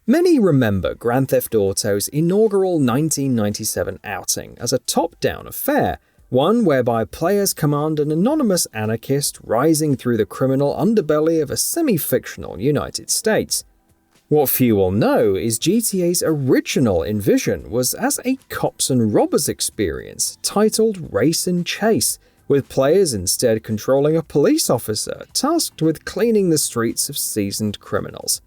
Many remember Grand Theft Auto's inaugural 1997 outing as a top-down affair, one whereby players command an anonymous anarchist rising through the criminal underbelly of a semi-fictional United States. What few will know is GTA's original envision was as a cops and robbers experience titled Race and Chase, with players instead controlling a police officer tasked with cleaning the streets of seasoned criminals.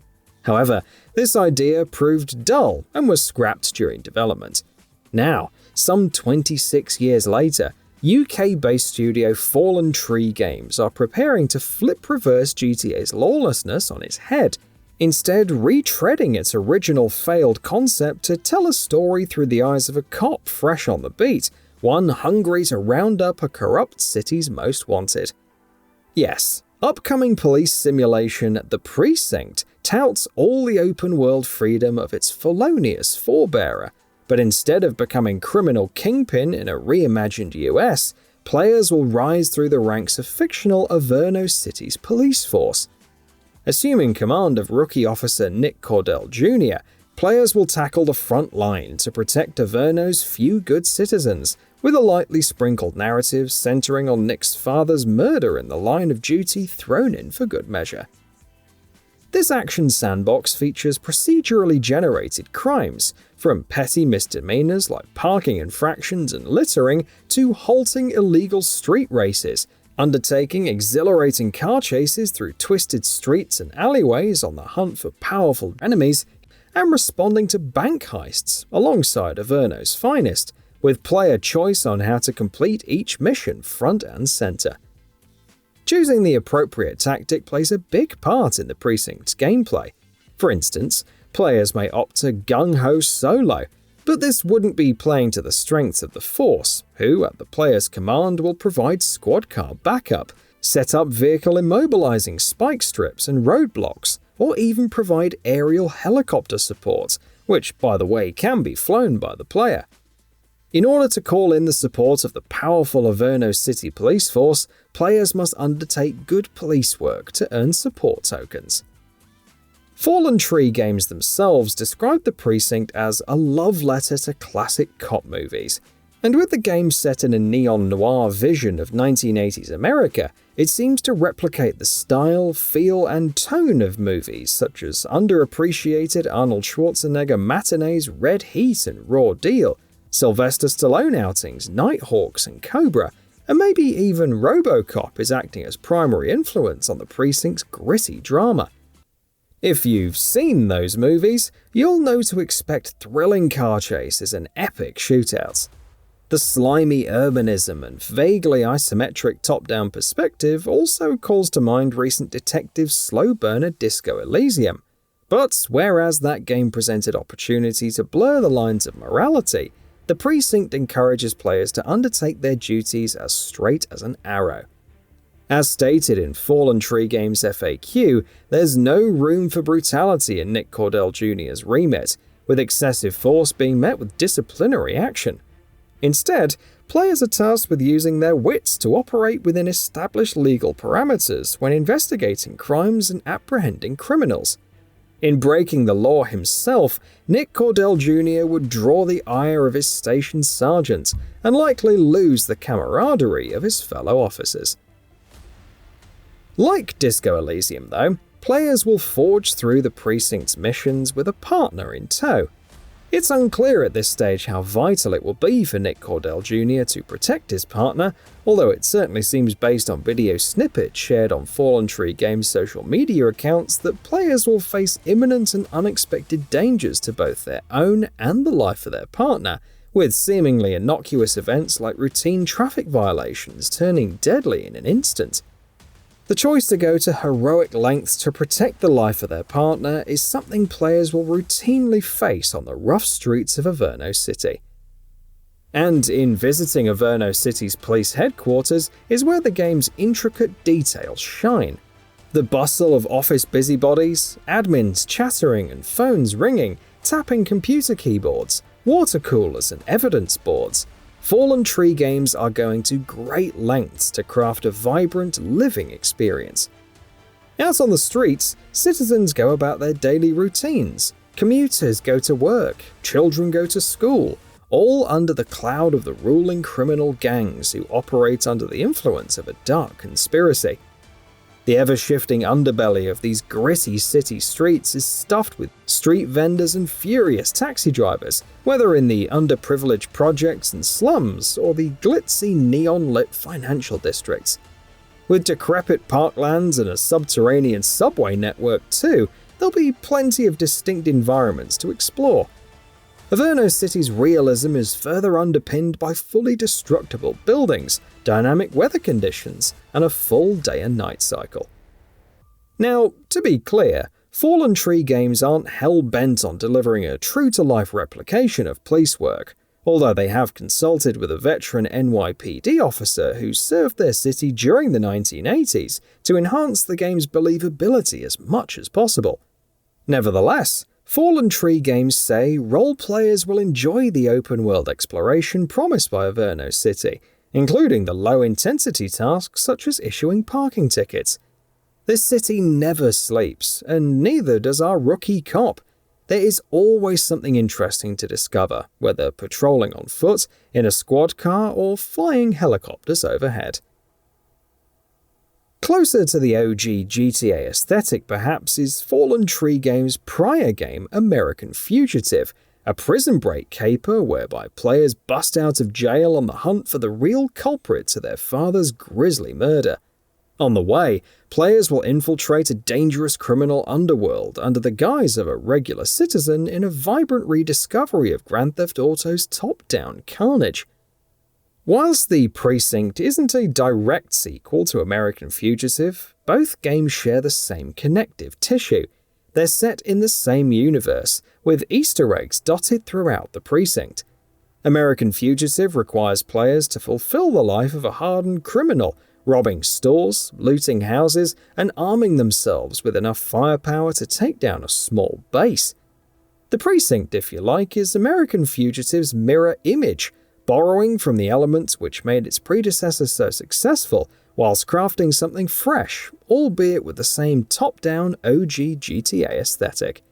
However, this idea proved dull and was scrapped during development. Now, some 26 years later, UK-based studio Fallen Tree Games are preparing to flip reverse GTA's lawlessness on its head, instead retreading its original failed concept to tell a story through the eyes of a cop fresh on the beat, one hungry to round up a corrupt city's most wanted. Yes, upcoming police simulation The Precinct touts all the open-world freedom of its felonious forebearer, but instead of becoming criminal kingpin in a reimagined US, players will rise through the ranks of fictional Averno City's police force. Assuming command of rookie officer Nick Cordell Jr., players will tackle the front line to protect Averno's few good citizens, with a lightly sprinkled narrative centering on Nick's father's murder in the line of duty thrown in for good measure. This action sandbox features procedurally generated crimes, from petty misdemeanours like parking infractions and littering to halting illegal street races, undertaking exhilarating car chases through twisted streets and alleyways on the hunt for powerful enemies, and responding to bank heists alongside Averno's finest, with player choice on how to complete each mission front and center. Choosing the appropriate tactic plays a big part in the Precinct's gameplay. For instance, players may opt to gung-ho solo, but this wouldn't be playing to the strengths of the Force, who, at the player's command, will provide squad car backup, set up vehicle immobilizing spike strips and roadblocks, or even provide aerial helicopter support, which, by the way, can be flown by the player. In order to call in the support of the powerful Averno City police force, players must undertake good police work to earn support tokens. Fallen Tree Games themselves described the Precinct as a love letter to classic cop movies, and with the game set in a neon-noir vision of 1980s America, it seems to replicate the style, feel, and tone of movies such as underappreciated Arnold Schwarzenegger matinees Red Heat and Raw Deal, Sylvester Stallone outings Nighthawks and Cobra, and maybe even RoboCop is acting as primary influence on the Precinct's gritty drama. If you've seen those movies, you'll know to expect thrilling car chases and epic shootouts. The slimy urbanism and vaguely isometric top-down perspective also calls to mind recent detective slow burner Disco Elysium. But whereas that game presented opportunity to blur the lines of morality, the Precinct encourages players to undertake their duties as straight as an arrow. As stated in Fallen Tree Games FAQ, there's no room for brutality in Nick Cordell Jr.'s remit, with excessive force being met with disciplinary action. Instead, players are tasked with using their wits to operate within established legal parameters when investigating crimes and apprehending criminals. In breaking the law himself, Nick Cordell Jr. would draw the ire of his station sergeant and likely lose the camaraderie of his fellow officers. Like Disco Elysium, though, players will forge through the Precinct's missions with a partner in tow. It's unclear at this stage how vital it will be for Nick Cordell Jr. to protect his partner, although it certainly seems based on video snippets shared on Fallen Tree Games' social media accounts that players will face imminent and unexpected dangers to both their own and the life of their partner, with seemingly innocuous events like routine traffic violations turning deadly in an instant. The choice to go to heroic lengths to protect the life of their partner is something players will routinely face on the rough streets of Averno City. And in visiting Averno City's police headquarters is where the game's intricate details shine. The bustle of office busybodies, admins chattering and phones ringing, tapping computer keyboards, water coolers and evidence boards. Fallen Tree Games are going to great lengths to craft a vibrant, living experience. Out on the streets, citizens go about their daily routines, Commuters go to work, children go to school, all under the cloud of the ruling criminal gangs who operate under the influence of a dark conspiracy. The ever-shifting underbelly of these gritty city streets is stuffed with street vendors and furious taxi drivers, whether in the underprivileged projects and slums or the glitzy neon-lit financial districts. With decrepit parklands and a subterranean subway network too, there'll be plenty of distinct environments to explore. Averno City's realism is further underpinned by fully destructible buildings, dynamic weather conditions, and a full day and night cycle. Now, to be clear, Fallen Tree games aren't hell-bent on delivering a true-to-life replication of police work, although they have consulted with a veteran NYPD officer who served their city during the 1980s to enhance the game's believability as much as possible. Nevertheless, Fallen Tree games say role players will enjoy the open-world exploration promised by Averno City, including the low-intensity tasks such as issuing parking tickets. This city never sleeps, and neither does our rookie cop. There is always something interesting to discover, whether patrolling on foot, in a squad car, or flying helicopters overhead. Closer to the OG GTA aesthetic, perhaps, is Fallen Tree Games' prior game American Fugitive, a prison break caper whereby players bust out of jail on the hunt for the real culprit to their father's grisly murder. On the way, players will infiltrate a dangerous criminal underworld under the guise of a regular citizen in a vibrant rediscovery of Grand Theft Auto's top-down carnage. Whilst the Precinct isn't a direct sequel to American Fugitive, both games share the same connective tissue. They're set in the same universe, with Easter eggs dotted throughout the Precinct. American Fugitive requires players to fulfill the life of a hardened criminal, robbing stores, looting houses, and arming themselves with enough firepower to take down a small base. The Precinct, if you like, is American Fugitive's mirror image, borrowing from the elements which made its predecessor so successful, whilst crafting something fresh, albeit with the same top-down OG GTA aesthetic.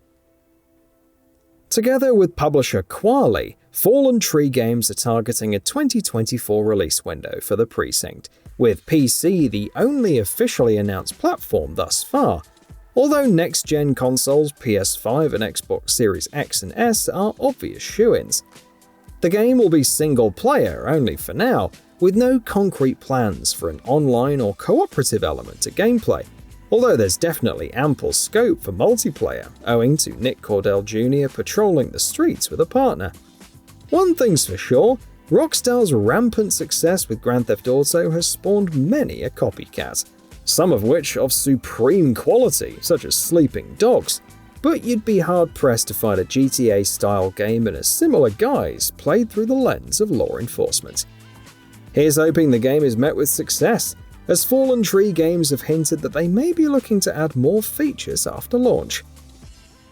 Together with publisher Quali, Fallen Tree Games are targeting a 2024 release window for the Precinct, with PC the only officially announced platform thus far, although next-gen consoles PS5 and Xbox Series X and S are obvious shoo-ins. The game will be single-player only for now, with no concrete plans for an online or cooperative element to gameplay, although there's definitely ample scope for multiplayer, owing to Nick Cordell Jr. patrolling the streets with a partner. One thing's for sure, Rockstar's rampant success with Grand Theft Auto has spawned many a copycat, some of which of supreme quality, such as Sleeping Dogs, but you'd be hard-pressed to find a GTA-style game in a similar guise played through the lens of law enforcement. Here's hoping the game is met with success, as Fallen Tree Games have hinted that they may be looking to add more features after launch.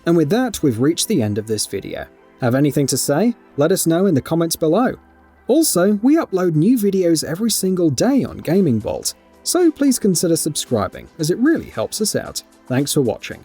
And with that, we've reached the end of this video. Have anything to say? Let us know in the comments below. Also, we upload new videos every single day on GamingBolt, so please consider subscribing, as it really helps us out. Thanks for watching.